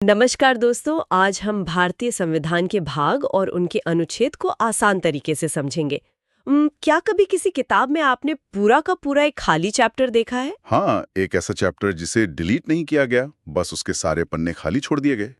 नमस्कार दोस्तों, आज हम भारतीय संविधान के भाग और उनके अनुच्छेद को आसान तरीके से समझेंगे। क्या कभी किसी किताब में आपने पूरा का पूरा एक खाली चैप्टर देखा है? हाँ, एक ऐसा चैप्टर जिसे डिलीट नहीं किया गया, बस उसके सारे पन्ने खाली छोड़ दिए गए।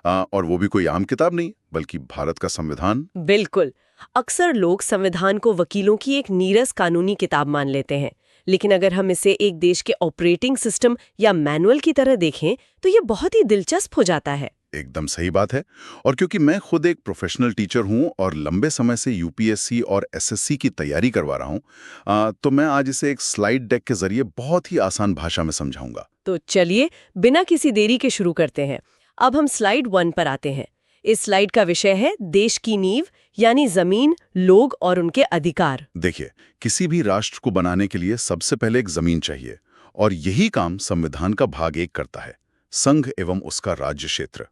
और वो भी कोई आम किताब नहीं, बल्कि भारत का संविधान। बिल्कुल। अक्सर लोग संविधान को वकीलों की एक नीरस कानूनी किताब मान लेते हैं, लेकिन अगर हम इसे एक देश के ऑपरेटिंग सिस्टम या मैनुअल की तरह देखें तो ये बहुत ही दिलचस्प हो जाता है। एकदम सही बात है। और क्योंकि मैं खुद एक प्रोफेशनल टीचर हूँ और लंबे समय से यूपीएससी और एसएससी की तैयारी करवा रहा हूँ, तो मैं आज इसे एक स्लाइड डेक के जरिए बहुत ही आसान भाषा में समझाऊंगा। तो चलिए बिना किसी देरी के शुरू करते हैं। अब हम स्लाइड 1 पर आते हैं। इस स्लाइड का विषय है देश की नींव, यानी जमीन, लोग और उनके अधिकार। देखिए, किसी भी राष्ट्र को बनाने के लिए सबसे पहले एक जमीन चाहिए, और यही काम संविधान का भाग 1 करता है, संघ एवं उसका राज्य क्षेत्र।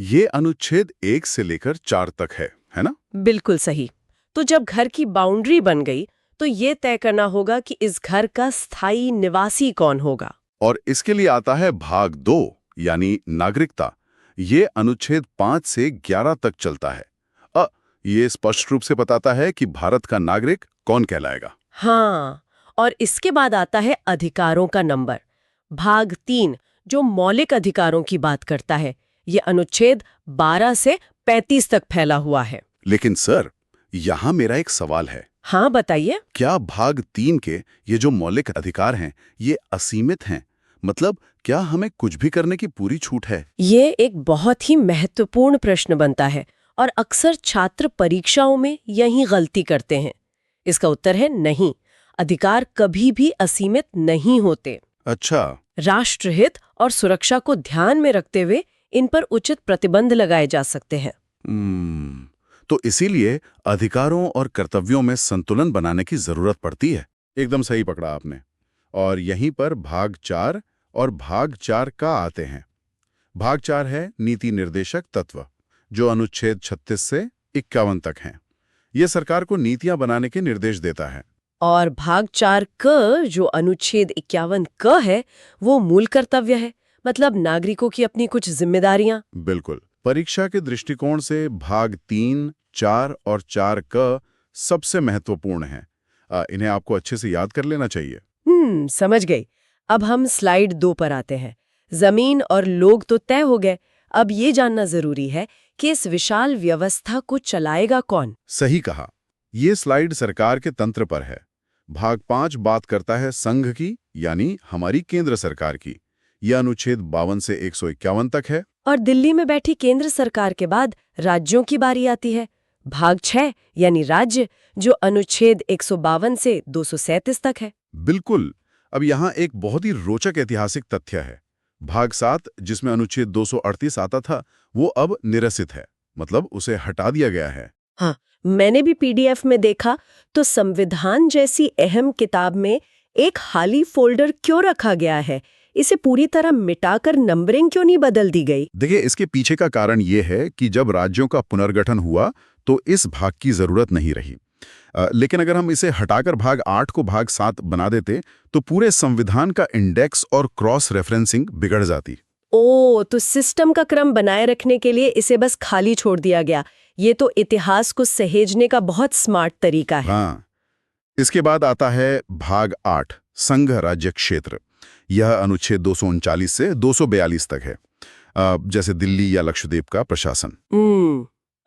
ये अनुच्छेद 1 से लेकर 4 तक है ना? बिल्कुल सही। तो जब घर की बाउंड्री बन गई तो ये तय करना होगा कि इस घर का स्थायी निवासी कौन होगा। और इसके लिए आता है भाग 2, यानी नागरिकता। ये अनुच्छेद 5 से 11 तक चलता है। ये स्पष्ट रूप से बताता है कि भारत का नागरिक कौन कहलाएगा। हाँ, और इसके बाद आता है अधिकारों का नंबर। भाग 3 जो मौलिक अधिकारों की बात करता है, ये अनुच्छेद 12 से 35 तक फैला हुआ है। लेकिन सर, यहाँ मेरा एक सवाल है। हाँ बताइए। क्या भाग 3 के ये जो मौलिक अधिकार हैं, ये असीमित हैं? मतलब क्या हमें कुछ भी करने की पूरी छूट है? ये एक बहुत ही महत्वपूर्ण प्रश्न बनता है और अक्सर छात्र परीक्षाओं में यही गलती करते हैं। इसका उत्तर है नहीं, अधिकार कभी भी असीमित नहीं होते। अच्छा। राष्ट्रहित और सुरक्षा को ध्यान में रखते हुए इन पर उचित प्रतिबंध लगाए जा सकते हैं। तो इसीलिए अधिकारों और कर्तव्यों में संतुलन बनाने की जरूरत पड़ती है। एकदम सही पकड़ा आपने। और यहीं पर भाग 4 और भाग 4 का आते हैं। भाग 4 है नीति निर्देशक तत्व, जो अनुच्छेद 36 से 51 तक हैं। यह सरकार को नीतियां बनाने के निर्देश देता है। और भाग 4 क जो अनुच्छेद 51 क है, वो मूल कर्तव्य है, मतलब नागरिकों की अपनी कुछ जिम्मेदारियां। बिल्कुल। परीक्षा के दृष्टिकोण से भाग 3, 4 और 4 क सबसे महत्वपूर्ण हैं। इन्हें आपको अच्छे से याद कर लेना चाहिए। समझ गई। अब हम स्लाइड 2 पर आते हैं। जमीन और लोग तो तय हो गए, अब ये जानना जरूरी है कि इस विशाल व्यवस्था को चलाएगा कौन। सही कहा। ये स्लाइड सरकार के तंत्र पर है। भाग 5 बात करता है संघ की, यानी हमारी केंद्र सरकार की। यह अनुच्छेद 52 से 151 तक है। और दिल्ली में बैठी केंद्र सरकार के बाद राज्यों की बारी आती है। भाग 6 यानी राज्य, जो अनुच्छेद 152 से 237 तक है। बिल्कुल। अब यहाँ एक बहुत ही रोचक ऐतिहासिक तथ्य है। भाग 7, जिसमें अनुच्छेद 238 आता था, वो अब निरसित है, मतलब उसे हटा दिया गया है। हाँ, मैंने भी पीडीएफ में देखा। तो संविधान जैसी अहम किताब में एक खाली फोल्डर क्यों रखा गया है? इसे पूरी तरह मिटाकर नंबरिंग क्यों नहीं बदल दी गई? देखिए, इसके पीछे का कारण ये है कि जब राज्यों का पुनर्गठन हुआ तो इस भाग की जरूरत नहीं रही। लेकिन अगर हम इसे हटाकर भाग 8 को भाग 7 बना देते तो पूरे संविधान का इंडेक्स और क्रॉस रेफरेंसिंग बिगड़ जाती। तो सिस्टम का क्रम बनाए रखने के लिए इसे बस खाली छोड़ दिया गया। ये तो इतिहास को सहेजने का बहुत स्मार्ट तरीका है। हाँ। इसके बाद आता है भाग 8, संघ राज्य क्षेत्र। यह अनुच्छेद 239 से 242 तक है। जैसे दिल्ली या लक्षद्वीप का प्रशासन।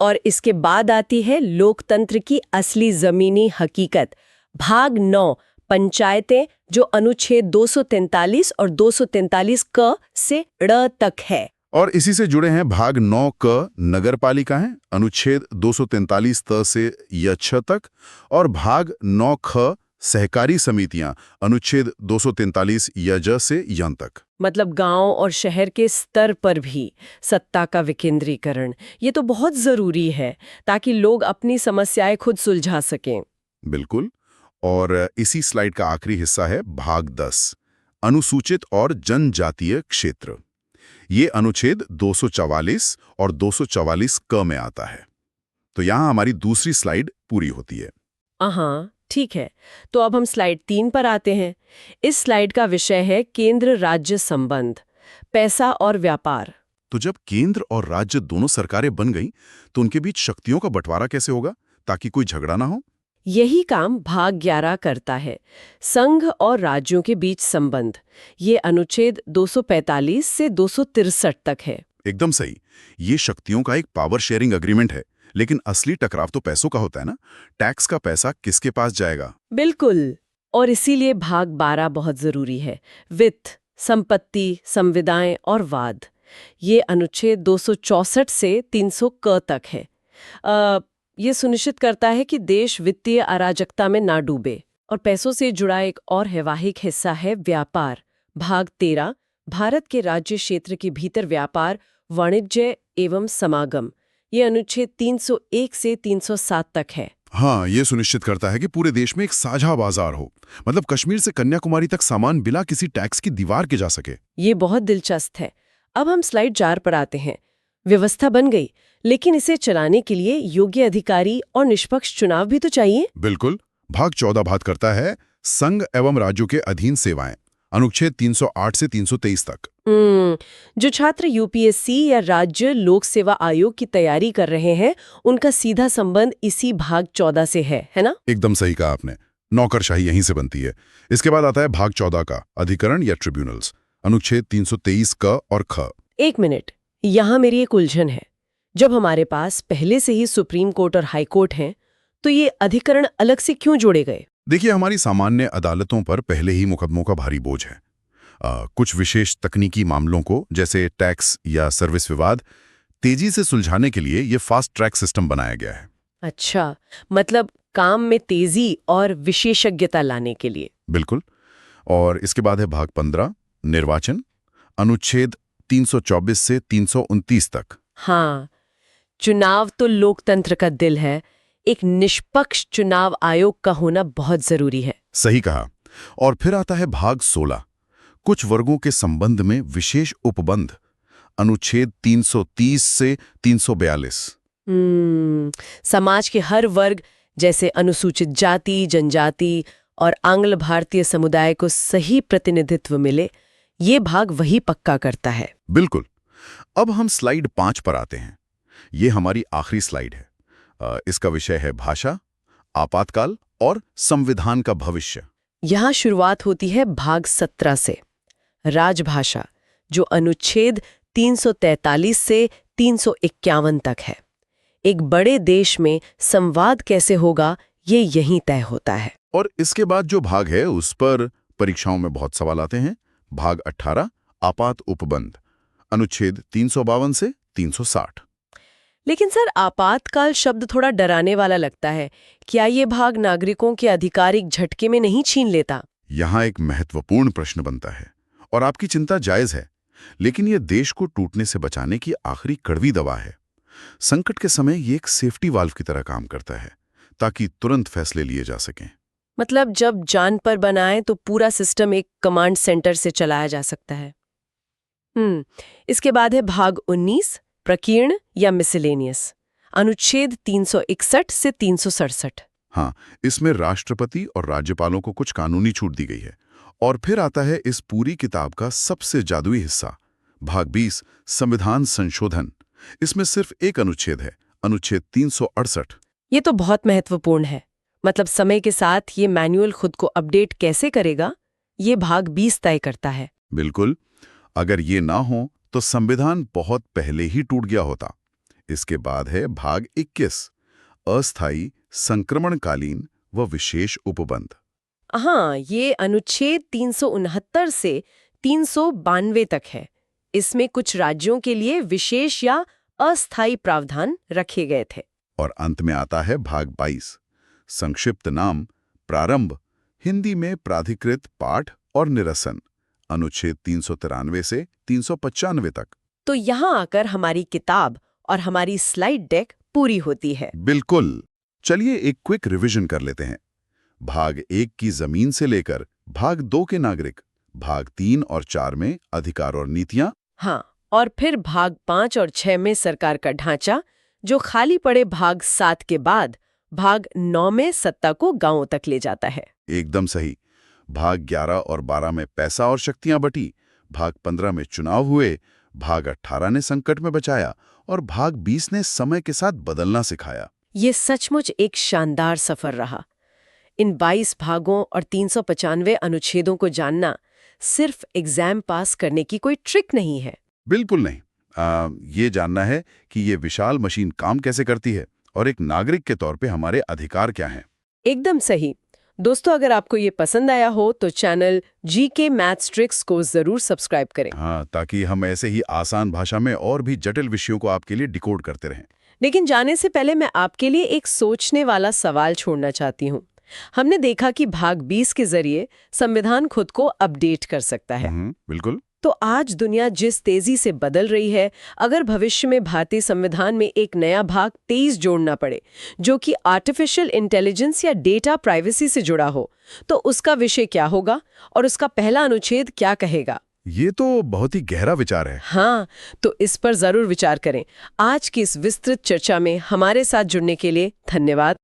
और इसके बाद आती है लोकतंत्र की असली जमीनी हकीकत। भाग 9 पंचायतें, जो अनुच्छेद 243 और 243 क से ड़ तक है। और इसी से जुड़े हैं भाग 9 क नगर पालिका है, अनुच्छेद 243 त से य छ तक। और भाग 9 ख सहकारी समितियां, अनुच्छेद 243 य ज से यन तक। मतलब गांव और शहर के स्तर पर भी सत्ता का विकेंद्रीकरण। ये तो बहुत जरूरी है ताकि लोग अपनी समस्याएं खुद सुलझा सकें। बिल्कुल। और इसी स्लाइड का आखिरी हिस्सा है भाग 10, अनुसूचित और जनजातीय क्षेत्र। ये अनुच्छेद 244 और 244 क में आता है। तो यहाँ हमारी दूसरी स्लाइड पूरी होती है। हाँ ठीक है, तो अब हम स्लाइड 3 पर आते हैं। इस स्लाइड का विषय है केंद्र राज्य संबंध, पैसा और व्यापार। तो जब केंद्र और राज्य दोनों सरकारें बन गई तो उनके बीच शक्तियों का बंटवारा कैसे होगा ताकि कोई झगड़ा ना हो? यही काम भाग 11 करता है। संघ और राज्यों के बीच संबंध। ये अनुच्छेद 245 से 263 तक है। एकदम सही। ये शक्तियों का एक पावर शेयरिंग एग्रीमेंट है, लेकिन असली टकराव तो पैसों का होता है ना। टैक्स का पैसा किसके पास जाएगा? बिल्कुल। और इसीलिए भाग 12 बहुत जरूरी है। वित्त, संपत्ति, संविदाएं और वाद। ये अनुच्छेद 264 से 300 क तक है। ये सुनिश्चित करता है कि देश वित्तीय अराजकता में ना डूबे। और पैसों से जुड़ा एक और वैवाहिक हिस्सा है व्यापार। भाग 13 भारत के राज्य क्षेत्र के भीतर व्यापार, वाणिज्य एवं समागम। ये अनुच्छेद 301 से 307 तक है। हाँ, ये सुनिश्चित करता है कि पूरे देश में एक साझा बाजार हो, मतलब कश्मीर से कन्याकुमारी तक सामान बिना किसी टैक्स की दीवार के जा सके। ये बहुत दिलचस्प है। अब हम स्लाइड 4 पर आते हैं। व्यवस्था बन गई, लेकिन इसे चलाने के लिए योग्य अधिकारी और निष्पक्ष चुनाव भी तो चाहिए। बिल्कुल। भाग 14 बात करता है संघ एवं राज्यों के अधीन सेवाएं, अनुच्छेद 308 से 323 तक। जो छात्र यूपीएससी या राज्य लोक सेवा आयोग की तैयारी कर रहे हैं, उनका सीधा संबंध इसी भाग 14 से है ना? एकदम सही कहा आपने। नौकरशाही यहीं से बनती है। इसके बाद आता है भाग 14 का अधिकरण या ट्रिब्यूनल्स, अनुच्छेद 323 क और ख। एक मिनट, यहाँ मेरी एक उलझन है। जब हमारे पास पहले से ही सुप्रीम कोर्ट और हाई कोर्ट हैं, तो ये अधिकरण अलग से क्यों जोड़े गए? देखिए, हमारी सामान्य अदालतों पर पहले ही मुकदमों का भारी बोझ है। कुछ विशेष तकनीकी मामलों को, जैसे टैक्स या सर्विस विवाद, तेजी से सुलझाने के लिए ये फास्ट ट्रैक सिस्टम बनाया गया है। अच्छा, मतलब काम में तेजी और विशेषज्ञता लाने के लिए। बिल्कुल। और इसके बाद है भाग 15 निर्वाचन, अनुच्छेद 324 से 329 तक। हाँ, चुनाव तो लोकतंत्र का दिल है। एक निष्पक्ष चुनाव आयोग का होना बहुत जरूरी है। सही कहा। और फिर आता है भाग 16 कुछ वर्गों के संबंध में विशेष उपबंध, अनुच्छेद 330 से 342। समाज के हर वर्ग, जैसे अनुसूचित जाति, जनजाति और आंग्ल भारतीय समुदाय को सही प्रतिनिधित्व मिले, ये भाग वही पक्का करता है। बिल्कुल। अब हम स्लाइड 5 पर आते हैं। ये हमारी आखिरी स्लाइड है। इसका विषय है भाषा, आपातकाल और संविधान का भविष्य। यहाँ शुरुआत होती है भाग 17 से, राजभाषा, जो अनुच्छेद 343 से 351 तक है। एक बड़े देश में संवाद कैसे होगा, ये यहीं तय होता है। और इसके बाद जो भाग है उस पर परीक्षाओं में बहुत सवाल आते हैं। भाग 18 आपात उपबंध, अनुच्छेद 352 से 360। लेकिन सर, आपातकाल शब्द थोड़ा डराने वाला लगता है। क्या ये भाग नागरिकों के अधिकार एक झटके में नहीं छीन लेता? यहाँ एक महत्वपूर्ण प्रश्न बनता है, और आपकी चिंता जायज है, लेकिन ये देश को टूटने से बचाने की आखिरी कड़वी दवा है। संकट के समय ये एक सेफ्टी वाल्व की तरह काम करता है, ताकि तुरंत फैसले लिए जा सकें। मतलब जब जान पर बनाए तो पूरा सिस्टम एक कमांड सेंटर से चलाया जा सकता है। इसके बाद है भाग 19 प्रकीर्ण या मिसलेनियस, अनुच्छेद 361 से 367। हाँ, इसमें राष्ट्रपति और राज्यपालों को कुछ कानूनी छूट दी गई है। और फिर आता है इस पूरी किताब का सबसे जादुई हिस्सा, भाग 20 संविधान संशोधन। इसमें सिर्फ एक अनुच्छेद है, अनुच्छेद 368। ये तो बहुत महत्वपूर्ण है। मतलब समय के साथ ये मैनुअल खुद को अपडेट कैसे करेगा, ये भाग 20 तय करता है। बिल्कुल। अगर ये ना हो तो संविधान बहुत पहले ही टूट गया होता। इसके बाद है भाग 21 अस्थायी, संक्रमणकालीन व विशेष उपबंध। हाँ, ये अनुच्छेद 369 से 392 तक है। इसमें कुछ राज्यों के लिए विशेष या अस्थायी प्रावधान रखे गए थे। और अंत में आता है भाग 22 संक्षिप्त नाम प्रारंभ, हिंदी में प्राधिकृत पाठ और निरसन, अनुच्छेद 393 से 395 तक। तो यहाँ आकर हमारी किताब और हमारी स्लाइड डेक पूरी होती है। बिल्कुल। चलिए एक क्विक रिवीजन कर लेते हैं। भाग 1 की जमीन से लेकर भाग 2 के नागरिक, भाग 3 और 4 में अधिकार और नीतियां। हाँ, और फिर भाग 5 और 6 में सरकार का ढांचा, जो खाली पड़े भाग 7 के बाद भाग 9 में सत्ता को गांवों तक ले जाता है। एकदम सही। भाग 11 और 12 में पैसा और शक्तियां बटी, भाग 15 में चुनाव हुए, भाग 18 ने संकट में बचाया और भाग 20 ने समय के साथ बदलना सिखाया। ये सचमुच एक शानदार सफर रहा। इन 22 भागों और 395 अनुच्छेदों को जानना सिर्फ एग्जाम पास करने की कोई ट्रिक नहीं है। बिल्कुल नहीं। ये जानना है कि ये विशाल मशीन काम कैसे करती है और एक नागरिक के तौर पे हमारे अधिकार क्या हैं। एकदम सही। दोस्तों, अगर आपको ये पसंद आया हो तो चैनल जीके मैथ्स ट्रिक्स को जरूर सब्सक्राइब करें। हाँ, ताकि हम ऐसे ही आसान भाषा में और भी जटिल विषयों को आपके लिए डिकोड करते रहें। लेकिन जाने से पहले मैं आपके लिए एक सोचने वाला सवाल छोड़ना चाहती हूँ। हमने देखा कि भाग 20 के जरिए संविधान खुद को अपडेट कर सकता है। बिल्कुल। तो आज दुनिया जिस तेजी से बदल रही है, अगर भविष्य में भारतीय संविधान में एक नया भाग 23 जोड़ना पड़े जो कि आर्टिफिशियल इंटेलिजेंस या डेटा प्राइवेसी से जुड़ा हो, तो उसका विषय क्या होगा और उसका पहला अनुच्छेद क्या कहेगा? ये तो बहुत ही गहरा विचार है। हाँ, तो इस पर जरूर विचार करें। आज की इस विस्तृत चर्चा में हमारे साथ जुड़ने के लिए धन्यवाद।